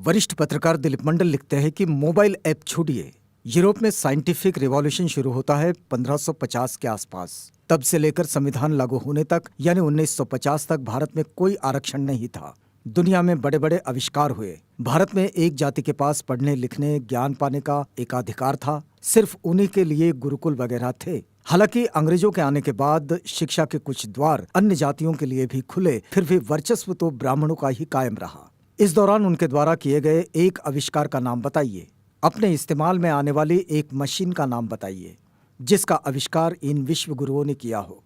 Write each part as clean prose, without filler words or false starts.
वरिष्ठ पत्रकार दिलीप मंडल लिखते हैं कि मोबाइल ऐप छोड़िए। यूरोप में साइंटिफिक रिवॉल्यूशन शुरू होता है 1550 के आसपास। तब से लेकर संविधान लागू होने तक यानी 1950 तक भारत में कोई आरक्षण नहीं था। दुनिया में बड़े बड़े आविष्कार हुए। भारत में एक जाति के पास पढ़ने लिखने ज्ञान पाने का एकाधिकार था। सिर्फ उन्हीं के लिए गुरुकुल वगैरह थे। हालांकि अंग्रेजों के आने के बाद शिक्षा के कुछ द्वार अन्य जातियों के लिए भी खुले, फिर भी वर्चस्व तो ब्राह्मणों का ही कायम रहा। इस दौरान उनके द्वारा किए गए एक आविष्कार का नाम बताइए। अपने इस्तेमाल में आने वाली एक मशीन का नाम बताइए जिसका आविष्कार इन विश्व गुरुओं ने किया हो।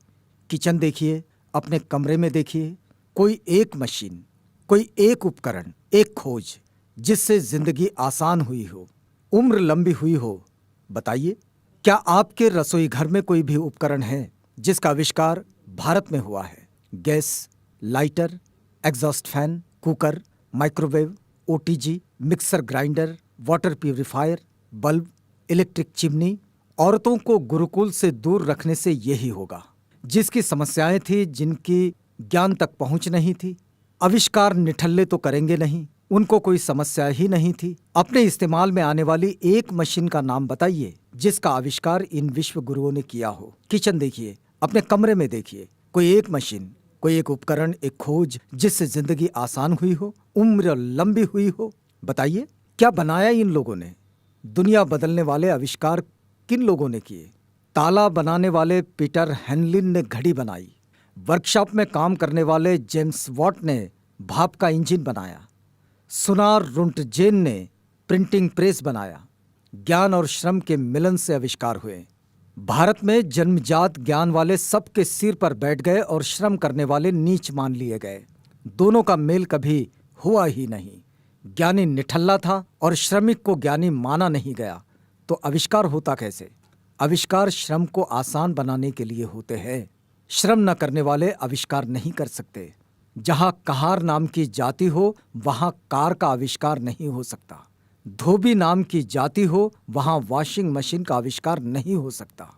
किचन देखिए, अपने कमरे में देखिए, कोई एक मशीन, कोई एक उपकरण, एक खोज जिससे जिंदगी आसान हुई हो, उम्र लंबी हुई हो। बताइए, क्या आपके रसोई घर में कोई भी उपकरण है जिसका आविष्कार भारत में हुआ है? Gas, lighter, exhaust fan, cooker, microwave, OTG, mixer grinder, water purifier, bulb, electric chimney. औरतों को गुरुकुल से दूर रखने से यही होगा। जिसकी समस्याएं थी, जिनकी ज्ञान तक पहुंच नहीं थी, आविष्कार निठल्ले तो करेंगे नहीं, उनको कोई समस्या ही नहीं थी। अपने इस्तेमाल में आने वाली एक मशीन का नाम बताइए जिसका आविष्कार इन विश्व गुरुओं ने किया हो। किचन देखिए, अपने कमरे में देखिए, कोई एक मशीन, कोई एक उपकरण, एक खोज जिससे जिंदगी आसान हुई हो, उम्र लंबी हुई हो। बताइए, क्या बनाया इन लोगों ने? दुनिया बदलने वाले आविष्कार किन लोगों ने किए? ताला बनाने वाले पीटर हेनलिन ने घड़ी बनाई। वर्कशॉप में काम करने वाले जेम्स वॉट ने भाप का इंजन बनाया। सुनार रुंटजेन ने प्रिंटिंग प्रेस बनाया। ज्ञान और श्रम के मिलन से आविष्कार हुए। भारत में जन्मजात ज्ञान वाले सबके सिर पर बैठ गए और श्रम करने वाले नीच मान लिए गए। दोनों का मेल कभी हुआ ही नहीं। ज्ञानी निठल्ला था और श्रमिक को ज्ञानी माना नहीं गया। तो आविष्कार होता कैसे? आविष्कार श्रम को आसान बनाने के लिए होते हैं। श्रम न करने वाले आविष्कार नहीं कर सकते। जहां कहार नाम की जाति हो, वहां कार का आविष्कार नहीं हो सकता। धोबी नाम की जाति हो, वहां वॉशिंग मशीन का आविष्कार नहीं हो सकता।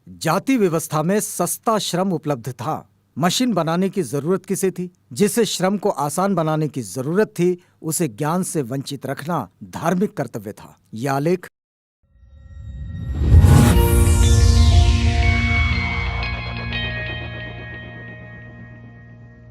जाति व्यवस्था में सस्ता श्रम उपलब्ध था। मशीन बनाने की जरूरत किसे थी? जिसे श्रम को आसान बनाने की जरूरत थी, उसे ज्ञान से वंचित रखना धार्मिक कर्तव्य था। यह आलेख